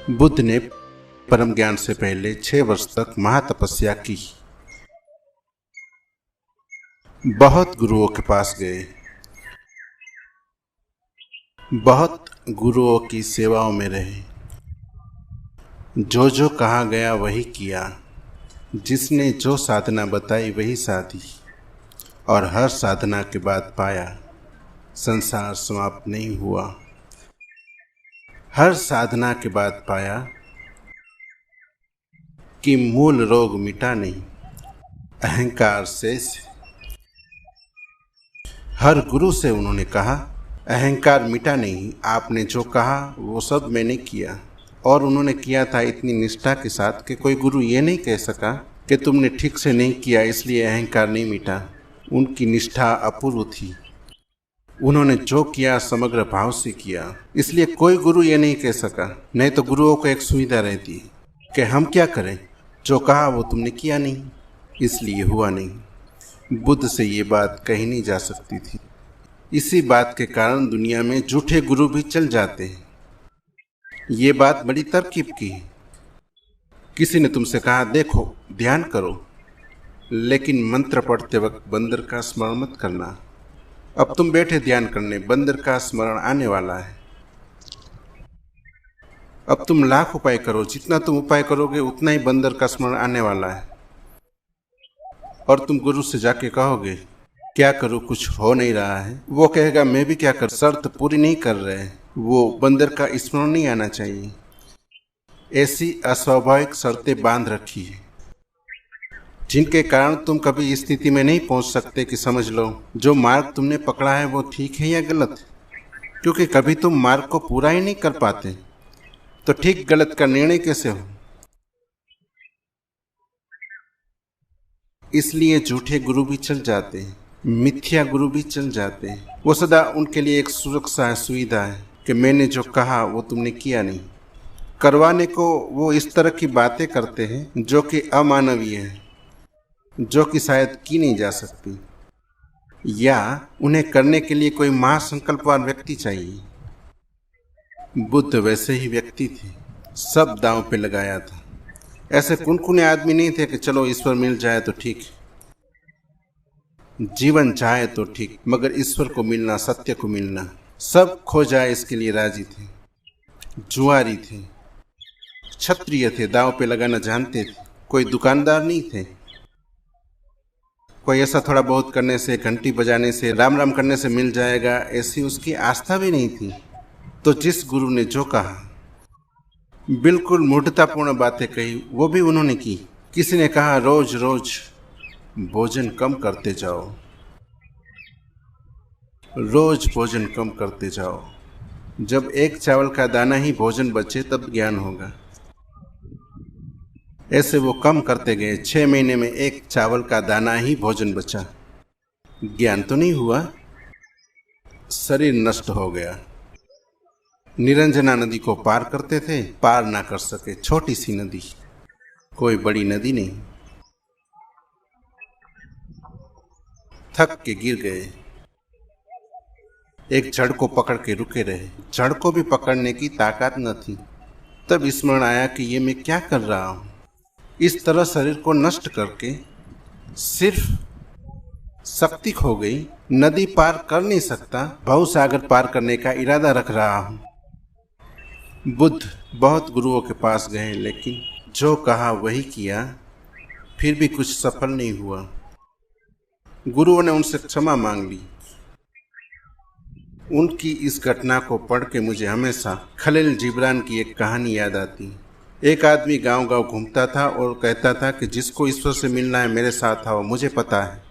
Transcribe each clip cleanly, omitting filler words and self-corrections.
बुद्ध ने परम ज्ञान से पहले 6 वर्ष तक महातपस्या की। बहुत गुरुओं के पास गए, बहुत गुरुओं की सेवाओं में रहे। जो जो कहा गया वही किया, जिसने जो साधना बताई वही साधी, और हर साधना के बाद पाया संसार समाप्त नहीं हुआ। हर साधना के बाद पाया कि मूल रोग मिटा नहीं, अहंकार शेष। हर गुरु से उन्होंने कहा, अहंकार मिटा नहीं, आपने जो कहा वो सब मैंने किया। और उन्होंने किया था इतनी निष्ठा के साथ कि कोई गुरु ये नहीं कह सका कि तुमने ठीक से नहीं किया इसलिए अहंकार नहीं मिटा। उनकी निष्ठा अपूर्व थी। उन्होंने जो किया समग्र भाव से किया, इसलिए कोई गुरु ये नहीं कह सका। नहीं तो गुरुओं को एक सुविधा रहती कि हम क्या करें, जो कहा वो तुमने किया नहीं इसलिए हुआ नहीं। बुद्ध से ये बात कही नहीं जा सकती थी। इसी बात के कारण दुनिया में झूठे गुरु भी चल जाते हैं। ये बात बड़ी तरकीब की है। किसी ने तुमसे कहा, देखो ध्यान करो, लेकिन मंत्र पढ़ते वक्त बंदर का स्मरण मत करना। अब तुम बैठे ध्यान करने, बंदर का स्मरण आने वाला है। अब तुम लाख उपाय करो, जितना तुम उपाय करोगे उतना ही बंदर का स्मरण आने वाला है। और तुम गुरु से जाके कहोगे, क्या करूं, कुछ हो नहीं रहा है। वो कहेगा, मैं भी क्या कर, शर्त पूरी नहीं कर रहे, वो बंदर का स्मरण नहीं आना चाहिए। ऐसी अस्वाभाविक शर्तें बांध रखी है, जिनके कारण तुम कभी इस स्थिति में नहीं पहुंच सकते कि समझ लो जो मार्ग तुमने पकड़ा है वो ठीक है या गलत। क्योंकि कभी तुम मार्ग को पूरा ही नहीं कर पाते, तो ठीक गलत का निर्णय कैसे हो। इसलिए झूठे गुरु भी चल जाते हैं, मिथ्या गुरु भी चल जाते हैं। वो सदा उनके लिए एक सुरक्षा है, सुविधा है कि मैंने जो कहा वो तुमने किया नहीं। करवाने को वो इस तरह की बातें करते हैं जो कि अमानवीय है, जो कि शायद की नहीं जा सकती, या उन्हें करने के लिए कोई महासंकल्पवान व्यक्ति चाहिए। बुद्ध वैसे ही व्यक्ति थे, सब दांव पे लगाया था। ऐसे कुनकुने आदमी नहीं थे कि चलो ईश्वर मिल जाए तो ठीक, जीवन चाहे तो ठीक, मगर ईश्वर को मिलना, सत्य को मिलना, सब खो जाए इसके लिए राजी थे। जुआरी थे, क्षत्रिय थे, दांव पे लगाना जानते थे। कोई दुकानदार नहीं थे। कोई ऐसा थोड़ा बहुत करने से, घंटी बजाने से, राम राम करने से मिल जाएगा, ऐसी उसकी आस्था भी नहीं थी। तो जिस गुरु ने जो कहा, बिल्कुल मूढ़तापूर्ण बातें कही, वो भी उन्होंने की। किसी ने कहा, रोज रोज भोजन कम करते जाओ, रोज भोजन कम करते जाओ। जब एक चावल का दाना ही भोजन बचे तब ज्ञान होगा। ऐसे वो कम करते गए। 6 महीने में एक चावल का दाना ही भोजन बचा। ज्ञान तो नहीं हुआ, शरीर नष्ट हो गया। निरंजना नदी को पार करते थे, पार ना कर सके। छोटी सी नदी, कोई बड़ी नदी नहीं। थक के गिर गए, एक जड़ को पकड़ के रुके रहे। जड़ को भी पकड़ने की ताकत न थी। तब स्मरण आया कि ये मैं क्या कर रहा हूं। इस तरह शरीर को नष्ट करके सिर्फ शक्ति खो गई। नदी पार कर नहीं सकता, भवसागर पार करने का इरादा रख रहा हूं। बुद्ध बहुत गुरुओं के पास गए, लेकिन जो कहा वही किया, फिर भी कुछ सफल नहीं हुआ। गुरुओं ने उनसे क्षमा मांग ली। उनकी इस घटना को पढ़ के मुझे हमेशा खलील जिब्रान की एक कहानी याद आती। एक आदमी गांव गांव घूमता था और कहता था कि जिसको ईश्वर से मिलना है मेरे साथ आओ, मुझे पता है,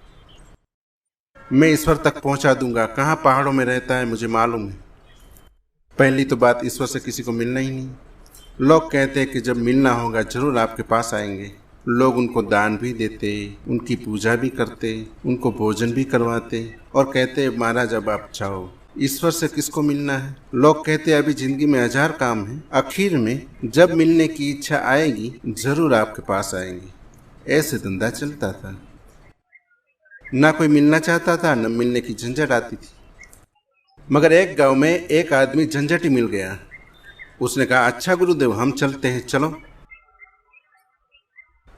मैं ईश्वर तक पहुंचा दूंगा। कहाँ पहाड़ों में रहता है मुझे मालूम है। पहली तो बात, ईश्वर से किसी को मिलना ही नहीं। लोग कहते हैं कि जब मिलना होगा जरूर आपके पास आएंगे। लोग उनको दान भी देते, उनकी पूजा भी करते, उनको भोजन भी करवाते और कहते महाराज अब आप चाहो। ईश्वर से किसको मिलना है? लोग कहते अभी जिंदगी में 1000 काम है, आखिर में जब मिलने की इच्छा आएगी जरूर आपके पास आएंगे। ऐसे धंधा चलता था। ना कोई मिलना चाहता था, न मिलने की झंझट आती थी। मगर एक गांव में एक आदमी झंझट ही मिल गया। उसने कहा, अच्छा गुरुदेव, हम चलते हैं, चलो।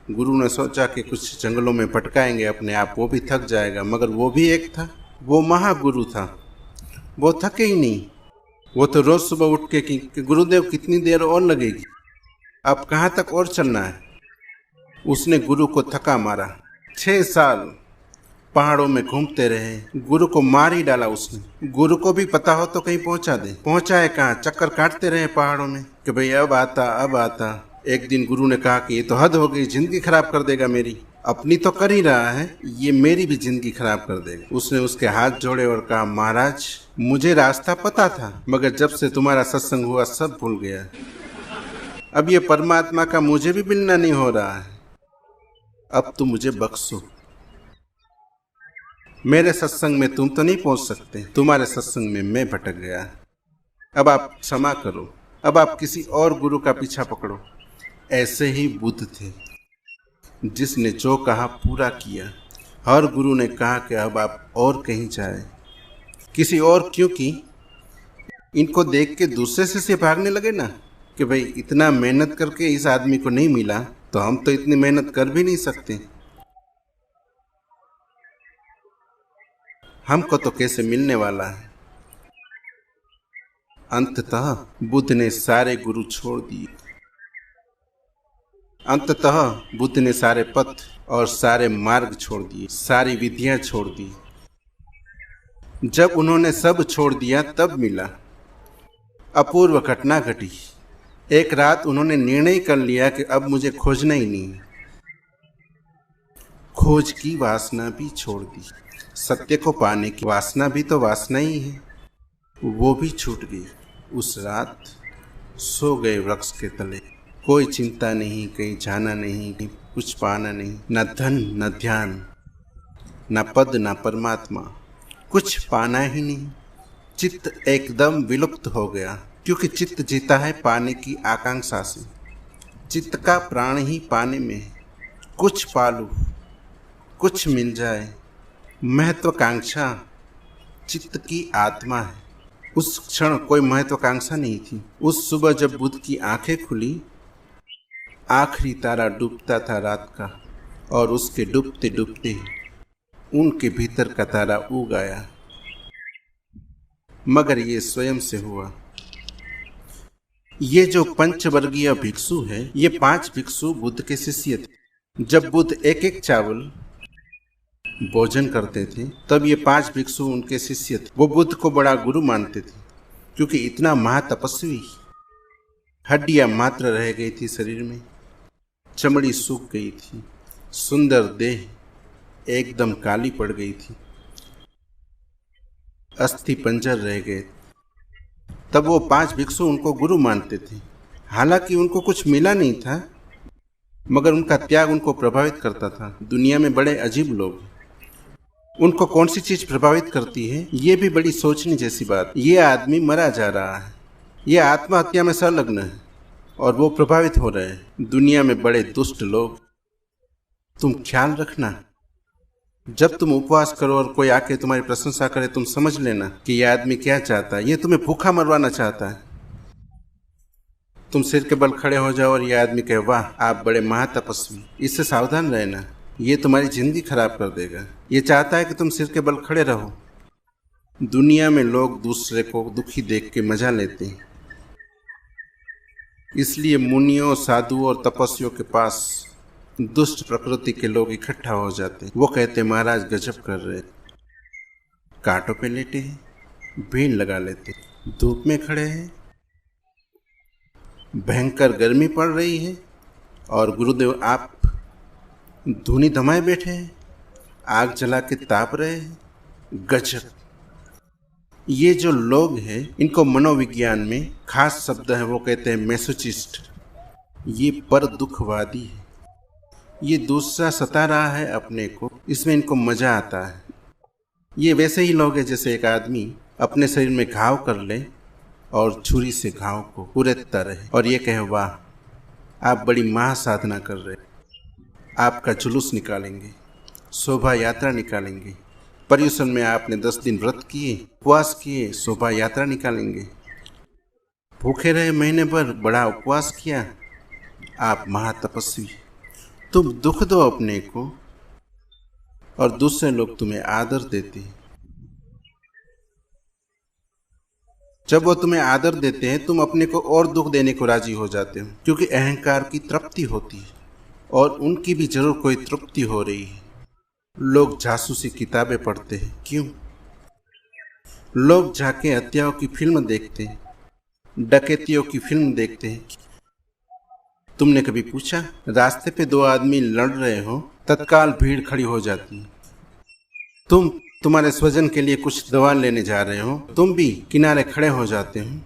गुरु ने सोचा कि कुछ जंगलों में भटकाएंगे अपने आप, वो भी थक जाएगा, मगर वो भी एक था, वो महागुरु था, वो थके ही नहीं। वो तो रोज सुबह उठ के कि गुरुदेव कितनी देर और लगेगी, अब कहाँ तक और चलना है। उसने गुरु को थका मारा। 6 साल पहाड़ों में घूमते रहे, गुरु को मार ही डाला उसने। गुरु को भी पता हो तो कहीं पहुंचा दे, पहुंचाए कहाँ, चक्कर काटते रहे पहाड़ों में कि भाई अब आता अब आता। एक दिन गुरु ने कहा कि ये तो हद हो गई, जिंदगी खराब कर देगा मेरी, अपनी तो कर ही रहा है, ये मेरी भी जिंदगी खराब कर देगा। उसने उसके हाथ जोड़े और कहा, महाराज मुझे रास्ता पता था, मगर जब से तुम्हारा सत्संग हुआ सब भूल गया। अब ये परमात्मा का मुझे भी मिलना नहीं हो रहा है, अब तुम मुझे बख्शो। मेरे सत्संग में तुम तो नहीं पहुंच सकते, तुम्हारे सत्संग में मैं भटक गया, अब आप क्षमा करो, अब आप किसी और गुरु का पीछा पकड़ो। ऐसे ही बुद्ध थे, जिसने जो कहा पूरा किया। हर गुरु ने कहा कि अब आप और कहीं जाए, किसी और, क्योंकि इनको देख के दूसरे से भागने लगे ना कि भाई इतना मेहनत करके इस आदमी को नहीं मिला तो हम तो इतनी मेहनत कर भी नहीं सकते, हमको तो कैसे मिलने वाला है। अंततः बुद्ध ने सारे गुरु छोड़ दिए, अंततः बुद्ध ने सारे पथ और सारे मार्ग छोड़ दिए, सारी विधियां छोड़ दी। जब उन्होंने सब छोड़ दिया तब मिला। अपूर्व घटना घटी। एक रात उन्होंने निर्णय कर लिया कि अब मुझे खोजना ही नहीं। खोज की वासना भी छोड़ दी, सत्य को पाने की वासना भी तो वासना ही है, वो भी छूट गई। उस रात सो गए वृक्ष के तले, कोई चिंता नहीं, कहीं जाना नहीं, कुछ पाना नहीं, न धन न ध्यान, न पद न परमात्मा, कुछ पाना ही नहीं। चित्त एकदम विलुप्त हो गया, क्योंकि चित्त जीता है पाने की आकांक्षा से। चित्त का प्राण ही पाने में है। कुछ पालू, कुछ मिल जाए, महत्वाकांक्षा चित्त की आत्मा है। उस क्षण कोई महत्वाकांक्षा नहीं थी। उस सुबह जब बुद्ध की आंखें खुली, आखिरी तारा डूबता था रात का, और उसके डूबते डूबते उनके भीतर का तारा उग आया। मगर ये स्वयं से हुआ। ये जो पंचवर्गीय भिक्षु है, ये 5 भिक्षु बुद्ध के शिष्य थे। जब बुद्ध एक एक चावल भोजन करते थे तब ये 5 भिक्षु उनके शिष्य थे। वो बुद्ध को बड़ा गुरु मानते थे, क्योंकि इतना महातपस्वी। हड्डियां मात्र रह गई थी शरीर में, चमड़ी सूख गई थी, सुंदर देह एकदम काली पड़ गई थी, अस्थि पंजर रह गए। तब वो 5 भिक्षु उनको गुरु मानते थे। हालांकि उनको कुछ मिला नहीं था, मगर उनका त्याग उनको प्रभावित करता था। दुनिया में बड़े अजीब लोग, उनको कौन सी चीज प्रभावित करती है, ये भी बड़ी सोचने जैसी बात। ये आदमी मरा जा रहा है, ये आत्महत्या में संलग्न है और वो प्रभावित हो रहे हैं। दुनिया में बड़े दुष्ट लोग। तुम ख्याल रखना, जब तुम उपवास करो और कोई आके तुम्हारी प्रशंसा करे, तुम समझ लेना कि यह आदमी क्या चाहता है। ये तुम्हें भूखा मरवाना चाहता है। तुम सिर के बल खड़े हो जाओ और यह आदमी कहे, वाह आप बड़े महातपस्वी, इससे सावधान रहना, ये तुम्हारी जिंदगी खराब कर देगा। ये चाहता है कि तुम सिर के बल खड़े रहो। दुनिया में लोग दूसरे को दुखी देख के मजा लेते हैं, इसलिए मुनियों, साधुओं और तपस्वियों के पास दुष्ट प्रकृति के लोग इकट्ठा हो जाते हैं। वो कहते हैं, महाराज गजब कर रहे, कांटों पे लेटे हैं, भीड़ लगा लेते, धूप में खड़े हैं, भयंकर गर्मी पड़ रही है, और गुरुदेव आप धूनी धमाए बैठे हैं, आग जला के ताप रहे हैं, गजब। ये जो लोग हैं, इनको मनोविज्ञान में खास शब्द है, वो कहते हैं मैसोचिस्ट। ये पर दुखवादी है, ये दूसरा सता रहा है अपने को, इसमें इनको मजा आता है। ये वैसे ही लोग हैं जैसे एक आदमी अपने शरीर में घाव कर ले और छुरी से घाव को कुरेदता रहे और ये कहे, वाह आप बड़ी महासाधना कर रहे, आपका जुलूस निकालेंगे, शोभा यात्रा निकालेंगे, पर्युषण में आपने 10 दिन व्रत किए, उपवास किए, शोभा यात्रा निकालेंगे, भूखे रहे महीने भर, बड़ा उपवास किया। आप महातपस्वी। तुम दुख दो अपने को और दूसरे लोग तुम्हें आदर देते हैं। जब वो तुम्हें आदर देते हैं, तुम अपने को और दुख देने को राजी हो जाते हो, क्योंकि अहंकार की तृप्ति होती है और उनकी भी जरूर कोई तृप्ति हो रही है। लोग जासूसी किताबें पढ़ते हैं, क्यों? लोग जाके हत्याओं की फिल्म देखते हैं, डकैतियों की फिल्म देखते हैं। तुमने कभी पूछा? रास्ते पे दो आदमी लड़ रहे हो, तत्काल भीड़ खड़ी हो जाती है। तुम्हारे स्वजन के लिए कुछ दवा लेने जा रहे हो, तुम भी किनारे खड़े हो जाते हो।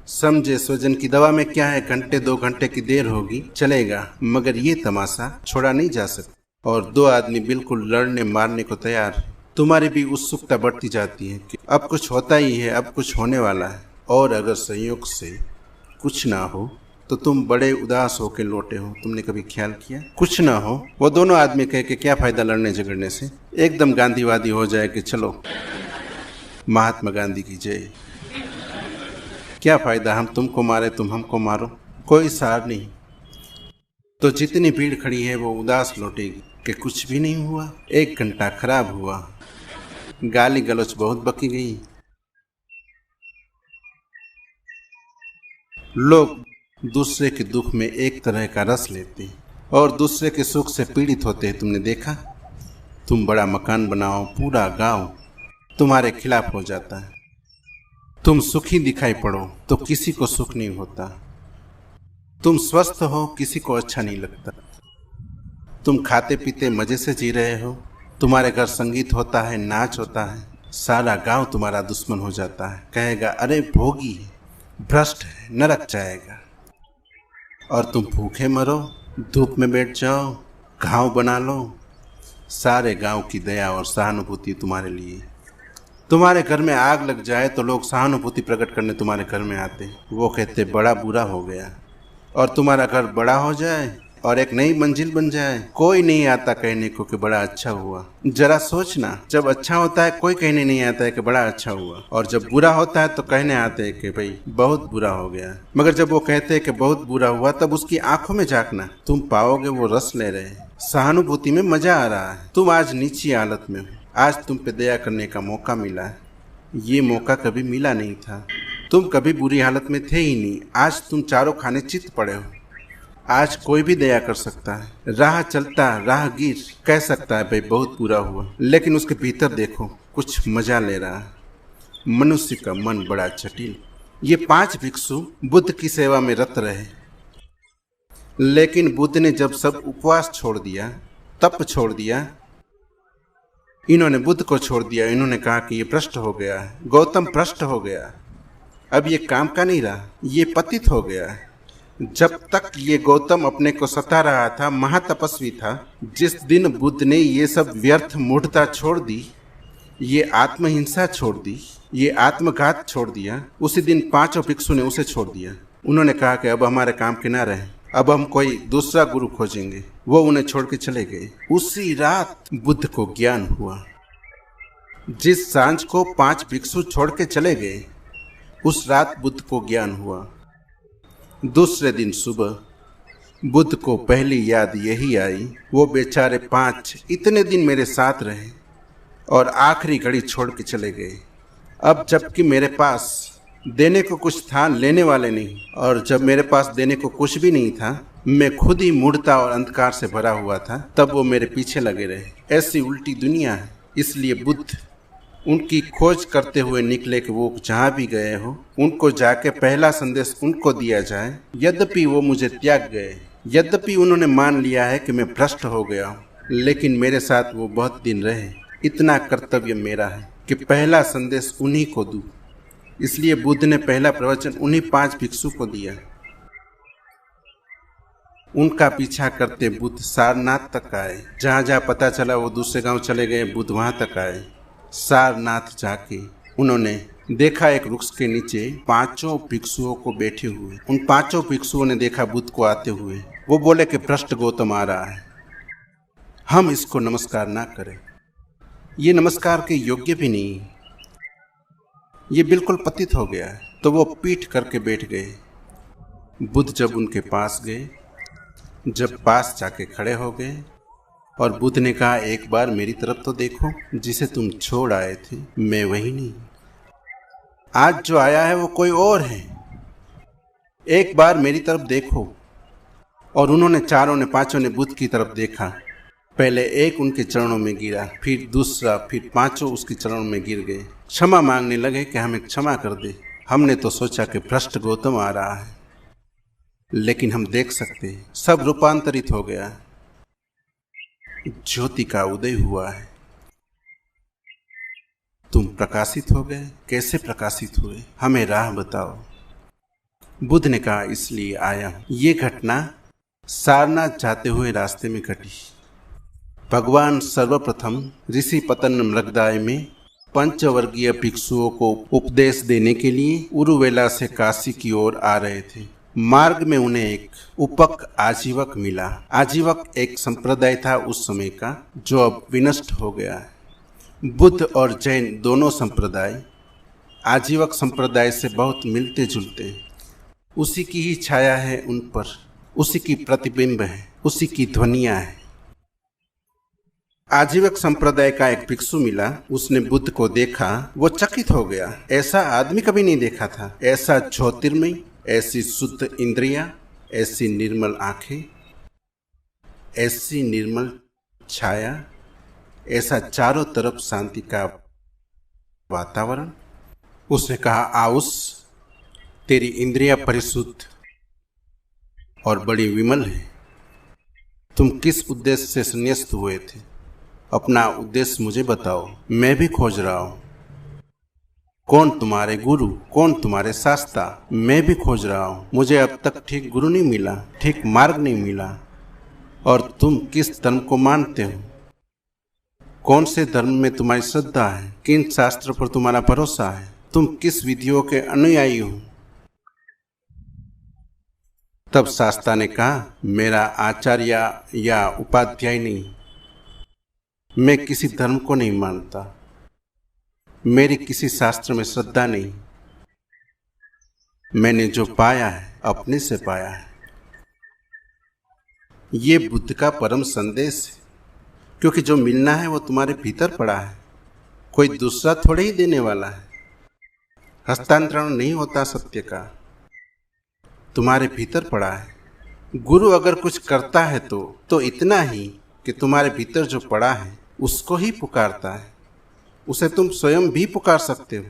समझे स्वजन की दवा में क्या है, घंटे 2 घंटे की देर होगी, चलेगा, मगर ये तमाशा छोड़ा नहीं जा सकता। और दो आदमी बिल्कुल लड़ने मारने को तैयार है। तुम्हारी भी उत्सुकता बढ़ती जाती है कि अब कुछ होता ही है, अब कुछ होने वाला है। और अगर संयोग से कुछ ना हो तो तुम बड़े उदास होकर लौटे हो। तुमने कभी ख्याल किया? कुछ ना हो, वो दोनों आदमी कह के क्या फायदा लड़ने झगड़ने से, एकदम गांधीवादी हो जाए कि चलो महात्मा गांधी की जय। क्या फायदा, हम तुमको मारे तुम हमको मारो, कोई सार नहीं। तो जितनी भीड़ खड़ी है वो उदास लौटेगी कि कुछ भी नहीं हुआ, 1 घंटा खराब हुआ, गाली गलौच बहुत बकी गई। लोग दूसरे के दुख में एक तरह का रस लेते हैं और दूसरे के सुख से पीड़ित होते हैं। तुमने देखा? तुम बड़ा मकान बनाओ, पूरा गांव तुम्हारे खिलाफ हो जाता है। तुम सुखी दिखाई पड़ो तो किसी को सुख नहीं होता। तुम स्वस्थ हो, किसी को अच्छा नहीं लगता। तुम खाते पीते मजे से जी रहे हो, तुम्हारे घर संगीत होता है, नाच होता है, सारा गांव तुम्हारा दुश्मन हो जाता है, कहेगा अरे भोगी है, भ्रष्ट है, नरक जाएगा। और तुम भूखे मरो, धूप में बैठ जाओ, घाव बना लो, सारे गांव की दया और सहानुभूति तुम्हारे लिए। तुम्हारे घर में आग लग जाए तो लोग सहानुभूति प्रकट करने तुम्हारे घर में आते। वो कहते बड़ा बुरा हो गया। और तुम्हारा घर बड़ा हो जाए और एक नई मंजिल बन जाए, कोई नहीं आता कहने को कि बड़ा अच्छा हुआ। जरा सोचना, जब अच्छा होता है कोई कहने नहीं आता है कि बड़ा अच्छा हुआ, और जब बुरा होता है तो कहने आते हैं कि भाई बहुत बुरा हो गया। मगर जब वो कहते हैं कि बहुत बुरा हुआ, तब उसकी आंखों में झांकना, तुम पाओगे वो रस ले रहे हैं, सहानुभूति में मजा आ रहा है। तुम आज नीची हालत में हो, आज तुम पे दया करने का मौका मिला है। ये मौका कभी मिला नहीं था। तुम कभी बुरी हालत में थे ही नहीं, आज तुम चारों खाने चित पड़े हो। आज कोई भी दया कर सकता है। राह चलता राहगीर कह सकता है भाई बहुत बुरा हुआ, लेकिन उसके भीतर देखो कुछ मजा ले रहा है। मनुष्य का मन बड़ा जटिल। ये 5 भिक्षु बुद्ध की सेवा में रत रहे, लेकिन बुद्ध ने जब सब उपवास छोड़ दिया, तप छोड़ दिया, इन्होंने बुद्ध को छोड़ दिया। इन्होंने कहा कि ये भ्रष्ट हो गया है, गौतम भ्रष्ट हो गया, अब ये काम का नहीं रहा, ये पतित हो गया है। जब तक ये गौतम अपने को सता रहा था, महातपस्वी था, जिस दिन बुद्ध ने ये सब व्यर्थ मूढ़ता छोड़ दी, ये आत्महिंसा छोड़ दी, ये आत्मघात छोड़ दिया, उसी दिन 5 भिक्षु ने उसे छोड़ दिया। उन्होंने कहा कि अब हमारे काम के ना रहे, अब हम कोई दूसरा गुरु खोजेंगे। वो उन्हें छोड़ के चले गए। उसी रात बुद्ध को ज्ञान हुआ। जिस सांझ को 5 भिक्षु छोड़ के चले गए, उस रात बुद्ध को ज्ञान हुआ। दूसरे दिन सुबह बुद्ध को पहली याद यही आई, वो बेचारे 5 इतने दिन मेरे साथ रहे और आखिरी घड़ी छोड़ के चले गए। अब जबकि मेरे पास देने को कुछ था, लेने वाले नहीं, और जब मेरे पास देने को कुछ भी नहीं था, मैं खुद ही मूढ़ता और अंधकार से भरा हुआ था, तब वो मेरे पीछे लगे रहे। ऐसी उल्टी दुनिया है। इसलिए बुद्ध उनकी खोज करते हुए निकले कि वो जहाँ भी गए हो, उनको जाके पहला संदेश उनको दिया जाए। यद्यपि वो मुझे त्याग गए, यद्यपि उन्होंने मान लिया है कि मैं भ्रष्ट हो गया हूँ, लेकिन मेरे साथ वो बहुत दिन रहे। इतना कर्तव्य मेरा है कि पहला संदेश उन्हीं को दूँ। इसलिए बुद्ध ने पहला प्रवचन उन्हीं 5 भिक्षु को दिया। उनका पीछा करते बुद्ध सारनाथ तक आए। जहाँ जहाँ पता चला वो दूसरे गांव चले गए, बुद्ध वहाँ तक आए। सारनाथ जाके उन्होंने देखा एक वृक्ष के नीचे 5 भिक्षुओं को बैठे हुए। उन 5 भिक्षुओं ने देखा बुद्ध को आते हुए। वो बोले कि भ्रष्ट गौतम आ रहा है, हम इसको नमस्कार ना करें, ये नमस्कार के योग्य भी नहीं, ये बिल्कुल पतित हो गया है। तो वो पीठ करके बैठ गए। बुद्ध जब उनके पास गए, जब पास जाके खड़े हो गए और बुद्ध ने कहा, एक बार मेरी तरफ तो देखो, जिसे तुम छोड़ आए थे मैं वही नहीं, आज जो आया है वो कोई और है, एक बार मेरी तरफ देखो। और उन्होंने चारों ने, पांचों ने बुद्ध की तरफ देखा। पहले एक उनके चरणों में गिरा, फिर दूसरा, फिर पांचों उसके चरणों में गिर गए। क्षमा मांगने लगे कि हमें क्षमा कर दे, हमने तो सोचा कि भ्रष्ट गौतम आ रहा है, लेकिन हम देख सकते हैं सब रूपांतरित हो गया, ज्योति का उदय हुआ है। तुम प्रकाशित हो गए, कैसे प्रकाशित हुए, हमें राह बताओ। बुद्ध ने कहा, इसलिए आया हूं। ये घटना सारनाथ जाते हुए रास्ते में घटी। भगवान सर्वप्रथम ऋषि पतन मृगदाय में पंचवर्गीय भिक्षुओं को उपदेश देने के लिए उरुवेला से काशी की ओर आ रहे थे। मार्ग में उन्हें एक उपक आजीवक मिला। आजीवक एक संप्रदाय था उस समय का, जो अब विनष्ट हो गया है। बुद्ध और जैन दोनों संप्रदाय आजीवक संप्रदाय से बहुत मिलते जुलते हैं। उसी की ही छाया है उन पर, उसी की प्रतिबिंब है, उसी की ध्वनियां है। आजीवक संप्रदाय का एक भिक्षु मिला, उसने बुद्ध को देखा, वो चकित हो गया। ऐसा आदमी कभी नहीं देखा था, ऐसा ज्योतिर्मय, ऐसी शुद्ध इंद्रियां, ऐसी निर्मल आंखें, ऐसी निर्मल छाया, ऐसा चारों तरफ शांति का वातावरण। उसने कहा, आउस, तेरी इंद्रियां परिशुद्ध और बड़ी विमल है। तुम किस उद्देश्य से संन्यास्त हुए थे? अपना उद्देश्य मुझे बताओ, मैं भी खोज रहा हूं। कौन तुम्हारे गुरु, कौन तुम्हारे शास्त्रा, मैं भी खोज रहा हूं। मुझे अब तक ठीक गुरु नहीं मिला, ठीक मार्ग नहीं मिला। और तुम किस धर्म को मानते हो? कौन से धर्म में तुम्हारी श्रद्धा है? किन शास्त्र पर तुम्हारा भरोसा है? तुम किस विधियों के अनुयायी हो? तब शास्त्रा ने कहा, मेरा आचार्य या उपाध्याय नहीं, मैं किसी धर्म को नहीं मानता, मेरी किसी शास्त्र में श्रद्धा नहीं। मैंने जो पाया है अपने से पाया है। ये बुद्ध का परम संदेश है, क्योंकि जो मिलना है वो तुम्हारे भीतर पड़ा है, कोई दूसरा थोड़े ही देने वाला है। हस्तांतरण नहीं होता सत्य का, तुम्हारे भीतर पड़ा है। गुरु अगर कुछ करता है तो इतना ही कि तुम्हारे भीतर जो पड़ा है उसको ही पुकारता है। उसे तुम स्वयं भी पुकार सकते हो।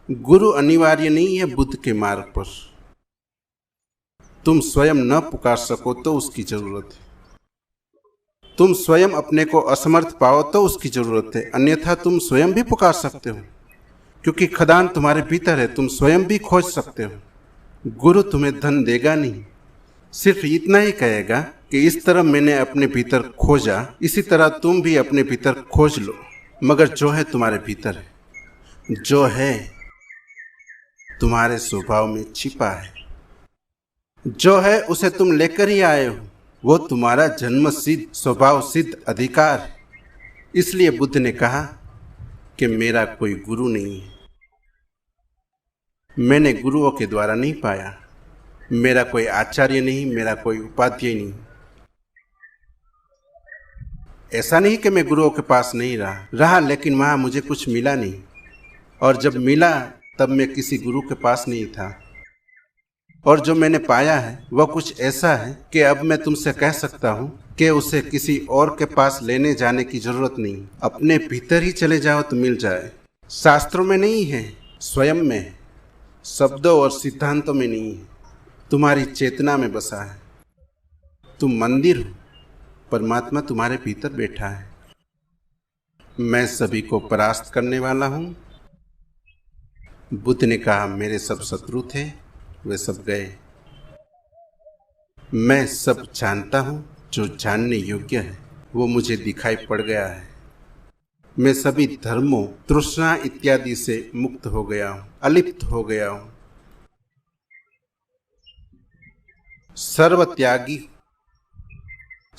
गुरु अनिवार्य नहीं है बुद्ध के मार्ग पर। तुम स्वयं न पुकार सको तो उसकी जरूरत है। तुम स्वयं अपने को असमर्थ पाओ तो उसकी जरूरत है, अन्यथा तुम स्वयं भी पुकार सकते हो, क्योंकि खदान तुम्हारे भीतर है, तुम स्वयं भी खोज सकते हो। गुरु तुम्हें धन देगा नहीं, सिर्फ इतना ही कहेगा कि इस तरह मैंने अपने भीतर खोजा, इसी तरह तुम भी अपने भीतर खोज लो। मगर जो है तुम्हारे भीतर है, जो है तुम्हारे स्वभाव में छिपा है, जो है उसे तुम लेकर ही आए हो, वो तुम्हारा जन्म सिद्ध, स्वभाव सिद्ध अधिकार है। इसलिए बुद्ध ने कहा कि मेरा कोई गुरु नहीं है, मैंने गुरुओं के द्वारा नहीं पाया, मेरा कोई आचार्य नहीं, मेरा कोई उपाध्याय नहीं। ऐसा नहीं कि मैं गुरुओं के पास नहीं रहा, लेकिन वहां मुझे कुछ मिला नहीं। और जब मिला तब मैं किसी गुरु के पास नहीं था। और जो मैंने पाया है वह कुछ ऐसा है कि अब मैं तुमसे कह सकता हूं कि उसे किसी और के पास लेने जाने की जरूरत नहीं। अपने भीतर ही चले जाओ तो मिल जाए। शास्त्रों में नहीं है, स्वयं में है, शब्दों और सिद्धांतों में नहीं है, तुम्हारी चेतना में बसा है। तुम मंदिर हो, परमात्मा तुम्हारे भीतर बैठा है। मैं सभी को परास्त करने वाला हूं। बुद्ध ने कहा, मेरे सब शत्रु थे, वे सब गए। मैं सब जानता हूं, जो जानने योग्य है वो मुझे दिखाई पड़ गया है। मैं सभी धर्मों, तृष्णा इत्यादि से मुक्त हो गया हूं, अलिप्त हो गया हूं।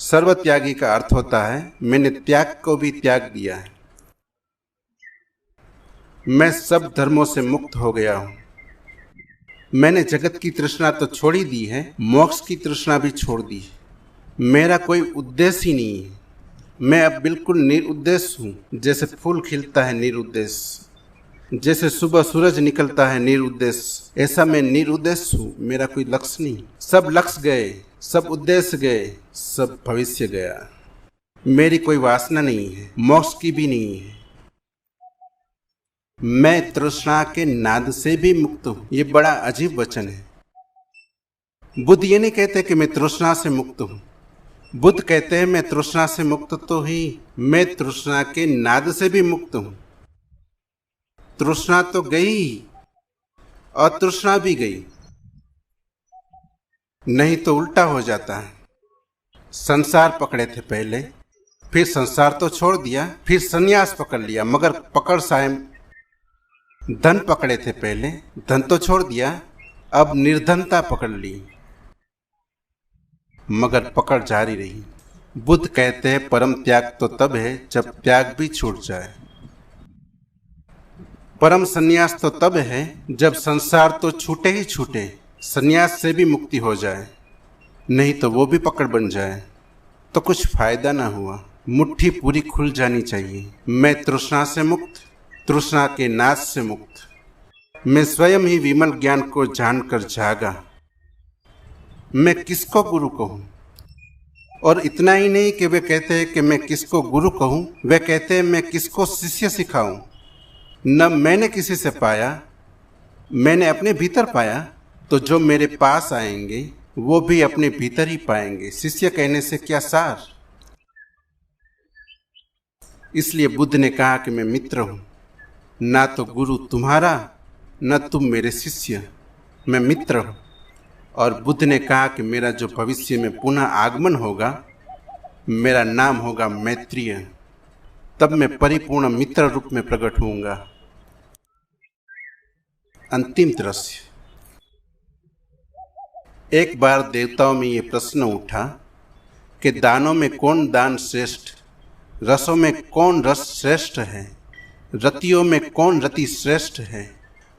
सर्वत्यागी का अर्थ होता है मैंने त्याग को भी त्याग दिया है। मैं सब धर्मों से मुक्त हो गया हूं। मैंने जगत की तृष्णा तो छोड़ ही दी है, मोक्ष की तृष्णा भी छोड़ दी है। मेरा कोई उद्देश्य ही नहीं है। मैं अब बिल्कुल निरुद्देश्य हूँ। जैसे फूल खिलता है निरुद्देश्य, जैसे सुबह सूरज निकलता है निरुद्देश्य, ऐसा मैं निरुद्देश्य हूँ। मेरा कोई लक्ष्य नहीं। सब लक्ष्य गए, सब उद्देश्य गए, सब भविष्य गया। मेरी कोई वासना नहीं है, मोक्ष की भी नहीं है। मैं तृष्णा के नाद से भी मुक्त हूँ। ये बड़ा अजीब वचन है। बुद्ध ये नहीं कहते कि मैं तृष्णा से मुक्त हूँ। बुद्ध कहते हैं मैं तृष्णा से मुक्त तो ही, मैं तृष्णा के नाद से भी मुक्त हूँ। तृष्णा तो गई और तृष्णा भी गई, नहीं तो उल्टा हो जाता है। संसार पकड़े थे पहले, फिर संसार तो छोड़ दिया, फिर संन्यास पकड़ लिया। मगर पकड़ सायम धन पकड़े थे पहले, धन तो छोड़ दिया, अब निर्धनता पकड़ ली, मगर पकड़ जारी रही। बुद्ध कहते हैं परम त्याग तो तब है जब त्याग भी छूट जाए। परम संन्यास तो तब है जब संसार तो छूटे ही छूटे, संन्यास से भी मुक्ति हो जाए, नहीं तो वो भी पकड़ बन जाए तो कुछ फायदा ना हुआ। मुट्ठी पूरी खुल जानी चाहिए। मैं तृष्णा से मुक्त, तृष्णा के नाश से मुक्त। मैं स्वयं ही विमल ज्ञान को जानकर जागा। मैं किसको गुरु कहूँ? और इतना ही नहीं कि वे कहते हैं कि मैं किसको गुरु कहूँ, वे कहते हैं मैं किसको शिष्य सिखाऊं। न मैंने किसी से पाया, मैंने अपने भीतर पाया, तो जो मेरे पास आएंगे वो भी अपने भीतर ही पाएंगे। शिष्य कहने से क्या सार। इसलिए बुद्ध ने कहा कि मैं मित्र हूँ, ना तो गुरु तुम्हारा, न तुम मेरे शिष्य, मैं मित्र हूँ। और बुद्ध ने कहा कि मेरा जो भविष्य में पुनः आगमन होगा, मेरा नाम होगा मैत्रेय। तब मैं परिपूर्ण मित्र रूप में प्रकट होऊंगा। अंतिम दृश्य। एक बार देवताओं में ये प्रश्न उठा कि दानों में कौन दान श्रेष्ठ, रसों में कौन रस श्रेष्ठ है, रतियों में कौन रति श्रेष्ठ है,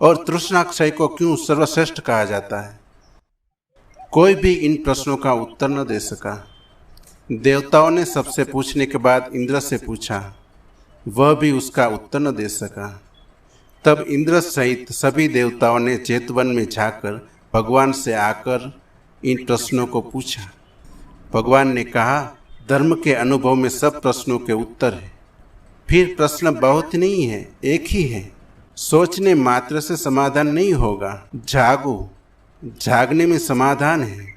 और तृष्णाक्षय को क्यों सर्वश्रेष्ठ कहा जाता है। कोई भी इन प्रश्नों का उत्तर न दे सका। देवताओं ने सबसे पूछने के बाद इंद्र से पूछा, वह भी उसका उत्तर न दे सका। तब इंद्र सहित सभी देवताओं ने जेतवन में जाकर भगवान से आकर इन प्रश्नों को पूछा। भगवान ने कहा, धर्म के अनुभव में सब प्रश्नों के उत्तर है। फिर प्रश्न बहुत नहीं है, एक ही है। सोचने मात्र से समाधान नहीं होगा। जागो, जागने में समाधान है।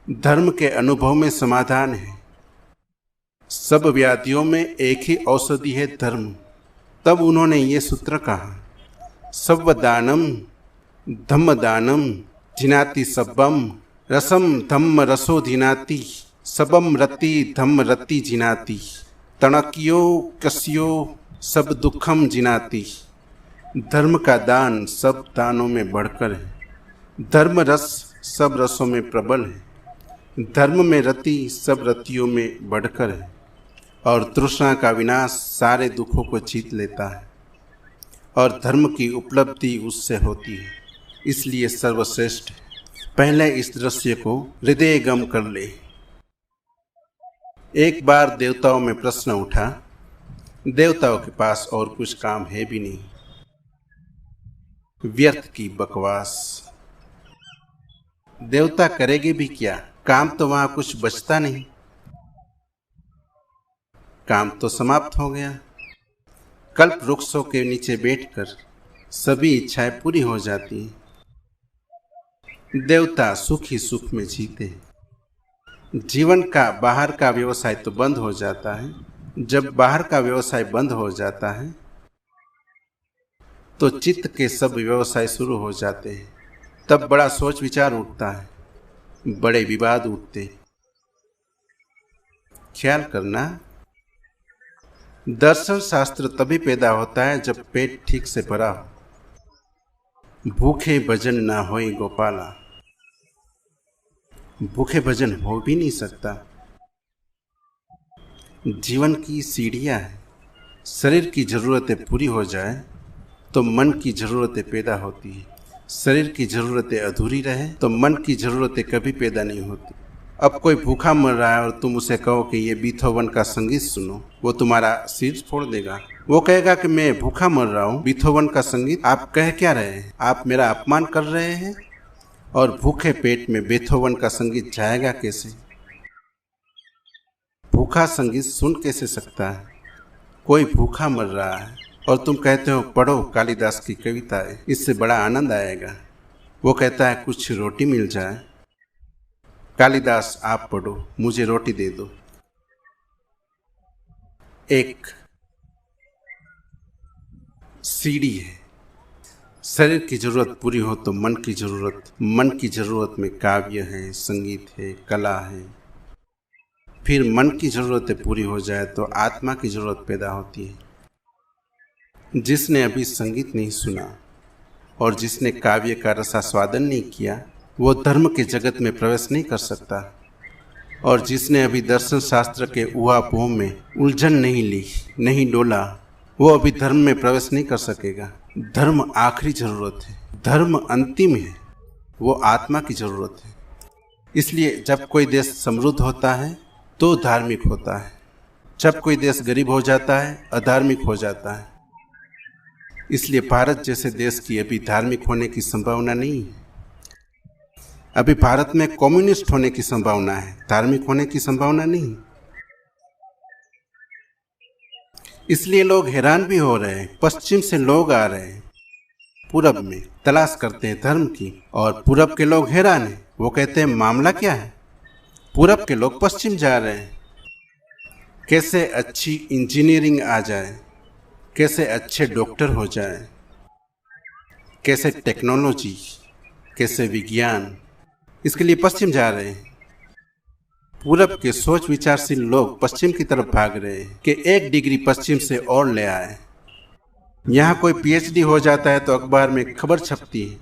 धर्म के अनुभव में समाधान है। सब व्याधियों में एक ही औषधि है, धर्म। तब उन्होंने ये सूत्र कहा, सव्वदानम धम्मदानम जिनाति सब्बम, रसम धम्म रसो धिनाति, सबम रति धम्म रति जिनाति, तणकियो कस्यो सब दुखम जिनाति। धर्म का दान सब दानों में बढ़कर है। धर्म रस सब रसों में प्रबल है। धर्म में रति सब रतियों में बढ़कर है। और तृष्णा का विनाश सारे दुखों को जीत लेता है। और धर्म की उपलब्धि उससे होती है, इसलिए सर्वश्रेष्ठ है। पहले इस दृश्य को हृदयगम कर ले। एक बार देवताओं में प्रश्न उठा। देवताओं के पास और कुछ काम है भी नहीं, व्यर्थ की बकवास। देवता करेंगे भी क्या, काम तो वहां कुछ बचता नहीं। काम तो समाप्त हो गया। कल्प वृक्षों के नीचे बैठकर सभी इच्छाएं पूरी हो जाती हैं। देवता सुख ही सुख में जीते हैं। जीवन का बाहर का व्यवसाय तो बंद हो जाता है। जब बाहर का व्यवसाय बंद हो जाता है तो चित्त के सब व्यवसाय शुरू हो जाते हैं। तब बड़ा सोच विचार उठता है, बड़े विवाद उठते। ख्याल करना, दर्शन शास्त्र तभी पैदा होता है जब पेट ठीक से भरा हो। भूखे भजन ना होई गोपाला। भूखे भजन हो भी नहीं सकता। जीवन की सीढ़ियां हैं। शरीर की जरूरतें पूरी हो जाए तो मन की जरूरतें पैदा होती है। शरीर की जरूरतें अधूरी रहे तो मन की जरूरतें कभी पैदा नहीं होती। अब कोई भूखा मर रहा है और तुम उसे कहो कि ये बीथोवन का संगीत सुनो, वो तुम्हारा सिर फोड़ देगा। वो कहेगा कि मैं भूखा मर रहा हूँ, बीथोवन का संगीत आप कह क्या रहे हैं, आप मेरा अपमान कर रहे हैं। और भूखे पेट में बीथोवन का संगीत जाएगा कैसे? भूखा संगीत सुन कैसे सकता है? कोई भूखा मर रहा है और तुम कहते हो पढ़ो कालिदास की कविताएं, इससे बड़ा आनंद आएगा। वो कहता है कुछ रोटी मिल जाए। कालिदास आप पढ़ो, मुझे रोटी दे दो। एक सीढ़ी है, शरीर की जरूरत पूरी हो तो मन की जरूरत, मन की जरूरत में काव्य है, संगीत है, कला है। फिर मन की जरूरतें पूरी हो जाए तो आत्मा की जरूरत पैदा होती है। जिसने अभी संगीत नहीं सुना और जिसने काव्य का रसास्वादन नहीं किया वो धर्म के जगत में प्रवेश नहीं कर सकता। और जिसने अभी दर्शन शास्त्र के ऊहापोह में उलझन नहीं ली, नहीं डोला, वो अभी धर्म में प्रवेश नहीं कर सकेगा। धर्म आखिरी जरूरत है, धर्म अंतिम है, वो आत्मा की जरूरत है। इसलिए जब कोई देश समृद्ध होता है तो धार्मिक होता है, जब कोई देश गरीब हो जाता है अधार्मिक हो जाता है। इसलिए भारत जैसे देश की अभी धार्मिक होने की संभावना नहीं है। अभी भारत में कम्युनिस्ट होने की संभावना है, धार्मिक होने की संभावना नहीं। इसलिए लोग हैरान भी हो रहे हैं। पश्चिम से लोग आ रहे हैं पूरब में, तलाश करते हैं धर्म की, और पूरब के लोग हैरान हैं। वो कहते हैं मामला क्या है? पूरब के लोग पश्चिम जा रहे हैं, कैसे अच्छी इंजीनियरिंग आ जाए, कैसे अच्छे डॉक्टर हो जाए, कैसे टेक्नोलॉजी, कैसे विज्ञान, इसके लिए पश्चिम जा रहे हैं। पूरब के सोच विचारशील लोग पश्चिम की तरफ भाग रहे हैं कि एक डिग्री पश्चिम से और ले आए। यहाँ कोई पीएचडी हो जाता है तो अखबार में खबर छपती है,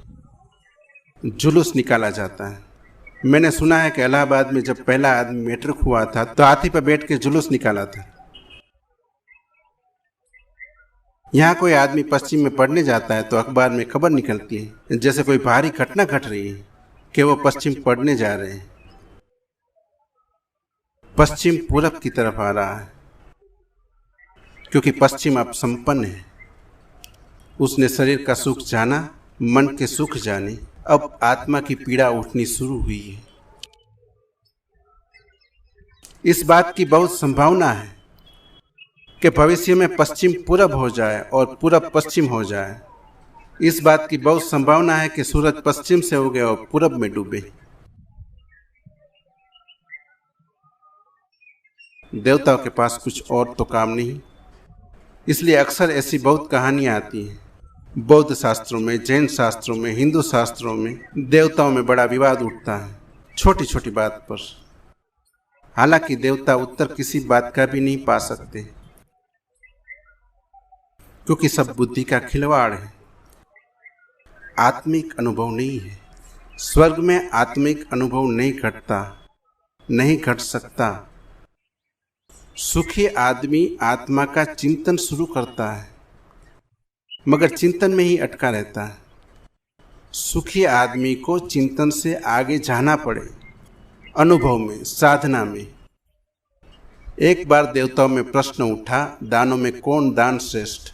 जुलूस निकाला जाता है। मैंने सुना है कि इलाहाबाद में जब पहला आदमी मैट्रिक हुआ था तो हाथी पर बैठ के जुलूस निकाला था। यहाँ कोई आदमी पश्चिम में पढ़ने जाता है तो अखबार में खबर निकलती है जैसे कोई भारी घटना घट रही है कि वो पश्चिम पढ़ने जा रहे हैं। पश्चिम पूरब की तरफ आ रहा है क्योंकि पश्चिम अब संपन्न है। उसने शरीर का सुख जाना, मन के सुख जाने, अब आत्मा की पीड़ा उठनी शुरू हुई है। इस बात की बहुत संभावना है कि भविष्य में पश्चिम पूरब हो जाए और पूरब पश्चिम हो जाए। इस बात की बहुत संभावना है कि सूरज पश्चिम से उगे और पूरब में डूबे। देवताओं के पास कुछ और तो काम नहीं, इसलिए अक्सर ऐसी बहुत कहानियां आती हैं। बौद्ध शास्त्रों में, जैन शास्त्रों में, हिंदू शास्त्रों में देवताओं में बड़ा विवाद उठता है छोटी छोटी बात पर। हालांकि देवता उत्तर किसी बात का भी नहीं पा सकते क्योंकि सब बुद्धि का खिलवाड़ है, आत्मिक अनुभव नहीं है। स्वर्ग में आत्मिक अनुभव नहीं घटता, नहीं घट सकता। सुखी आदमी आत्मा का चिंतन शुरू करता है मगर चिंतन में ही अटका रहता है। सुखी आदमी को चिंतन से आगे जाना पड़े, अनुभव में, साधना में। एक बार देवताओं में प्रश्न उठा, दानों में कौन दान श्रेष्ठ,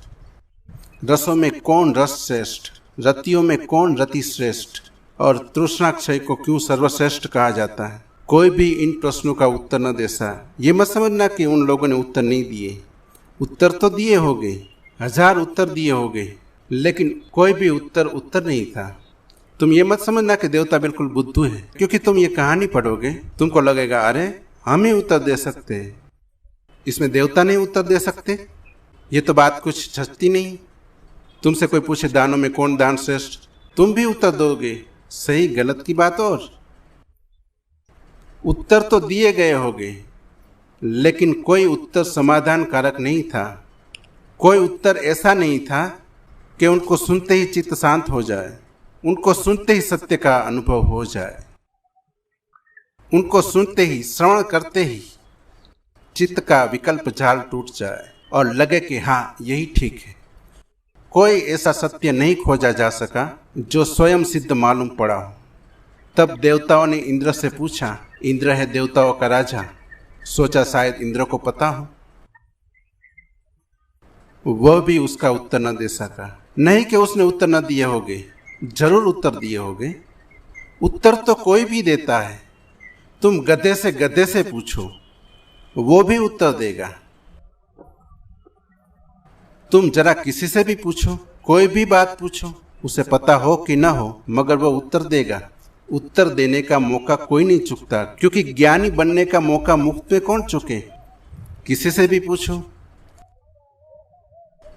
रसों में कौन रस श्रेष्ठ, रतियों में कौन रति श्रेष्ठ, और तृष्णाक्षय को क्यों सर्वश्रेष्ठ कहा जाता है। कोई भी इन प्रश्नों का उत्तर न दे सका। ये मत समझना कि उन लोगों ने उत्तर नहीं दिए, उत्तर तो दिए होंगे, 1000 उत्तर दिए होंगे, लेकिन कोई भी उत्तर नहीं था। तुम ये मत समझना कि देवता बिल्कुल बुद्धू है, क्योंकि तुम ये कहानी पढ़ोगे तुमको लगेगा अरे हम ही उत्तर दे सकते हैं, इसमें देवता नहीं उत्तर दे सकते, ये तो बात कुछ झचती नहीं। तुमसे कोई पूछे दानों में कौन दान श्रेष्ठ, तुम भी उत्तर दोगे, सही गलत की बात। और उत्तर तो दिए गए होंगे, लेकिन कोई उत्तर समाधान कारक नहीं था। कोई उत्तर ऐसा नहीं था कि उनको सुनते ही चित्त शांत हो जाए, उनको सुनते ही सत्य का अनुभव हो जाए, उनको सुनते ही, श्रवण करते ही चित्त का विकल्प जाल टूट जाए और लगे कि हाँ यही ठीक है। कोई ऐसा सत्य नहीं खोजा जा सका जो स्वयं सिद्ध मालूम पड़ा हो। तब देवताओं ने इंद्र से पूछा, इंद्र है देवताओं का राजा, सोचा शायद इंद्र को पता हो। वह भी उसका उत्तर न दे सका। नहीं कि उसने उत्तर न दिए होंगे, जरूर उत्तर दिए होंगे। उत्तर तो कोई भी देता है। तुम गधे से पूछो, वो भी उत्तर देगा। तुम जरा किसी से भी पूछो, कोई भी बात पूछो, उसे पता हो कि न हो, मगर वो उत्तर देगा। उत्तर देने का मौका कोई नहीं चूकता, क्योंकि ज्ञानी बनने का मौका मुफ्त में कौन चुके। किसी से भी पूछो।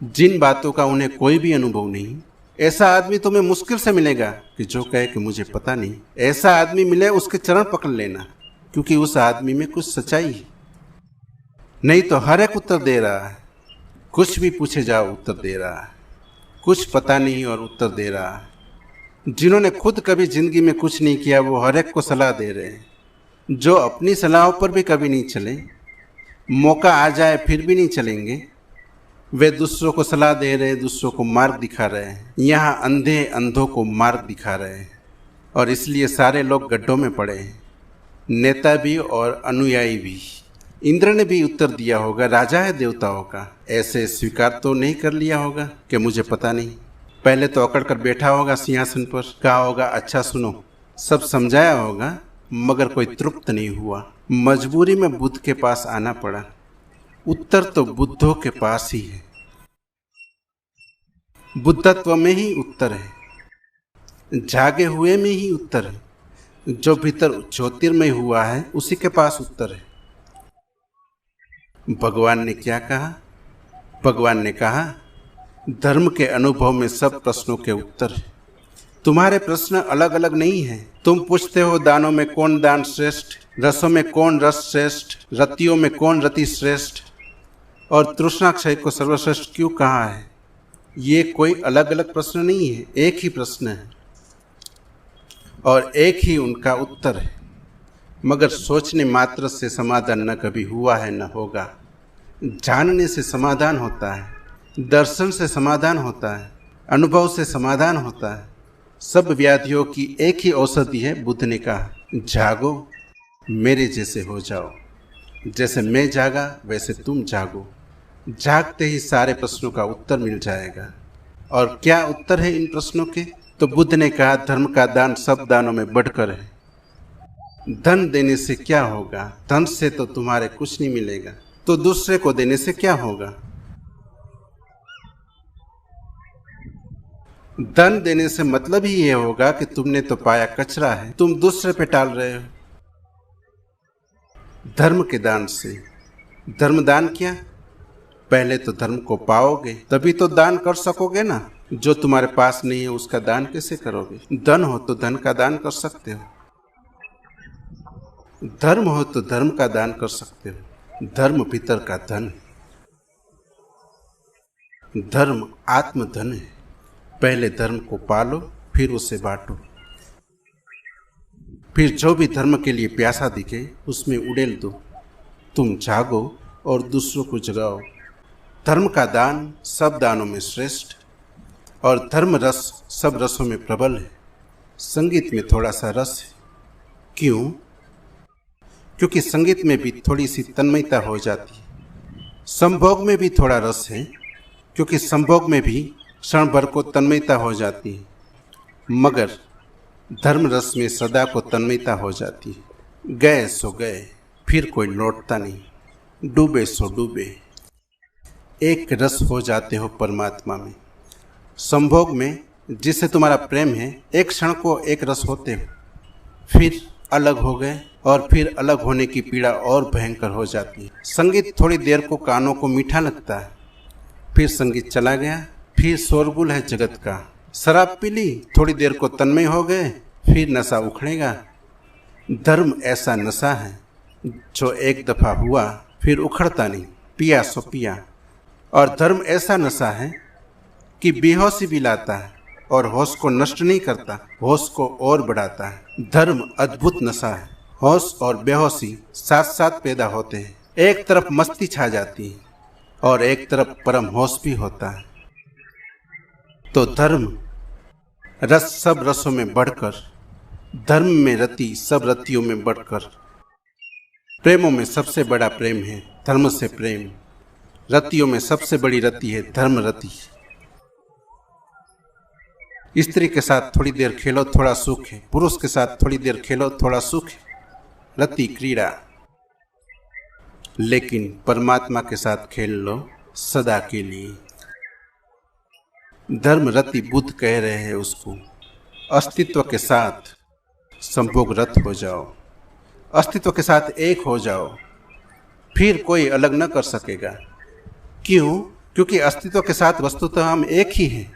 जिन बातों का उन्हें कोई भी अनुभव नहीं, ऐसा आदमी तुम्हें मुश्किल से मिलेगा कि जो कहे कि मुझे पता नहीं। ऐसा आदमी मिले उसके चरण पकड़ लेना, क्योंकि उस आदमी में कुछ सच्चाई है। नहीं तो हर एक उत्तर दे रहा है, कुछ भी पूछे जाओ उत्तर दे रहा है। कुछ पता नहीं और उत्तर दे रहा है। जिन्होंने खुद कभी जिंदगी में कुछ नहीं किया वो हर एक को सलाह दे रहे हैं। जो अपनी सलाहों पर भी कभी नहीं चले, मौका आ जाए फिर भी नहीं चलेंगे, वे दूसरों को सलाह दे रहे, दूसरों को मार्ग दिखा रहे हैं। यहाँ अंधे अंधों को मार्ग दिखा रहे हैं, और इसलिए सारे लोग गड्ढों में पड़े हैं, नेता भी और अनुयायी भी। इंद्र ने भी उत्तर दिया होगा, राजा है देवताओं का, ऐसे स्वीकार तो नहीं कर लिया होगा कि मुझे पता नहीं। पहले तो अकड़ कर बैठा होगा सिंहासन पर, कहा होगा अच्छा सुनो, सब समझाया होगा, मगर कोई तृप्त नहीं हुआ। मजबूरी में बुद्ध के पास आना पड़ा। उत्तर तो बुद्धों के पास ही है। बुद्धत्व में ही उत्तर है, जागे हुए में ही उत्तर है। जो भीतर ज्योतिर्मय हुआ है उसी के पास उत्तर है। भगवान ने क्या कहा? भगवान ने कहा, धर्म के अनुभव में सब प्रश्नों के उत्तर है। तुम्हारे प्रश्न अलग अलग नहीं हैं। तुम पूछते हो दानों में कौन दान श्रेष्ठ, रसों में कौन रस श्रेष्ठ, रतियों में कौन रति श्रेष्ठ, और तृष्णाक्षय को सर्वश्रेष्ठ क्यों कहा है। ये कोई अलग अलग प्रश्न नहीं है, एक ही प्रश्न है और एक ही उनका उत्तर है। मगर सोचने मात्र से समाधान न कभी हुआ है न होगा। जानने से समाधान होता है, दर्शन से समाधान होता है, अनुभव से समाधान होता है। सब व्याधियों की एक ही औषधि है। बुद्ध ने कहा, जागो, मेरे जैसे हो जाओ। जैसे मैं जागा वैसे तुम जागो। जागते ही सारे प्रश्नों का उत्तर मिल जाएगा। और क्या उत्तर है इन प्रश्नों के? तो बुद्ध ने कहा, धर्म का दान सब दानों में बढ़कर है। धन देने से क्या होगा? धन से तो तुम्हारे कुछ नहीं मिलेगा, तो दूसरे को देने से क्या होगा? धन देने से मतलब ही ये होगा कि तुमने तो पाया कचरा है, तुम दूसरे पे टाल रहे हो। धर्म के दान से, धर्म दान क्या? पहले तो धर्म को पाओगे तभी तो दान कर सकोगे ना। जो तुम्हारे पास नहीं है उसका दान कैसे करोगे? धन हो तो धन का दान कर सकते हो, धर्म हो तो धर्म का दान कर सकते हो। धर्म भीतर का धन, धर्म आत्मधन है। पहले धर्म को पालो, फिर उसे बांटो। फिर जो भी धर्म के लिए प्यासा दिखे उसमें उड़ेल दो। तुम जागो और दूसरों को जगाओ। धर्म का दान सब दानों में श्रेष्ठ, और धर्म रस सब रसों में प्रबल है। संगीत में थोड़ा सा रस है। क्यों? क्योंकि संगीत में भी थोड़ी सी तन्मयता हो जाती है। संभोग में भी थोड़ा रस है, क्योंकि संभोग में भी क्षण भर को तन्मयता हो जाती है। मगर धर्म रस में सदा को तन्मयता हो जाती है। गए सो गए, फिर कोई लौटता नहीं। डूबे सो डूबे, एक रस हो जाते हो परमात्मा में। संभोग में जिससे तुम्हारा प्रेम है, एक क्षण को एक रस होते हो, फिर अलग हो गए, और फिर अलग होने की पीड़ा और भयंकर हो जाती है। संगीत थोड़ी देर को कानों को मीठा लगता है, फिर संगीत चला गया, फिर शोरगुल है जगत का। शराब पी ली, थोड़ी देर को तन्मय हो गए, फिर नशा उखड़ेगा। धर्म ऐसा नशा है जो एक दफा हुआ फिर उखड़ता नहीं, पिया सो पिया। और धर्म ऐसा नशा है कि बेहोशी भी लाता है और होश को नष्ट नहीं करता, होश को और बढ़ाता है। धर्म अद्भुत नशा है। होश और बेहोशी साथ साथ पैदा होते हैं। एक तरफ मस्ती छा जाती है और एक तरफ परम होश भी होता है। तो धर्म रस सब रसों में बढ़कर, धर्म में रति सब रतियों में बढ़कर। प्रेमों में सबसे बड़ा प्रेम है धर्म से प्रेम, रतियों में सबसे बड़ी रति है धर्म रति। स्त्री के साथ थोड़ी देर खेलो थोड़ा सुख है, पुरुष के साथ थोड़ी देर खेलो थोड़ा सुख है, रति क्रीड़ा। लेकिन परमात्मा के साथ खेल लो सदा के लिए। धर्म रति बुद्ध कह रहे हैं उसको, अस्तित्व के साथ संभोग रत हो जाओ, अस्तित्व के साथ एक हो जाओ, फिर कोई अलग न कर सकेगा। क्यों? क्योंकि अस्तित्व के साथ वस्तुतः हम एक ही हैं।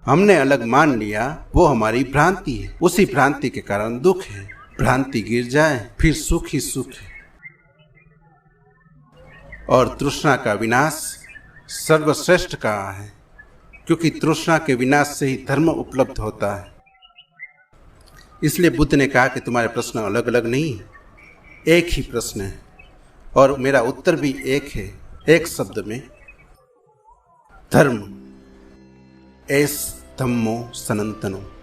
हमने अलग मान लिया, वो हमारी भ्रांति है, उसी भ्रांति के कारण दुख है। भ्रांति गिर जाए फिर सुख ही सुख है। और तृष्णा का विनाश सर्वश्रेष्ठ कहा है, क्योंकि तृष्णा के विनाश से ही धर्म उपलब्ध होता है। इसलिए बुद्ध ने कहा कि तुम्हारे प्रश्न अलग अलग नहीं है, एक ही प्रश्न है और मेरा उत्तर भी एक है, एक शब्द में, धर्म एस धम्मो सनातनो।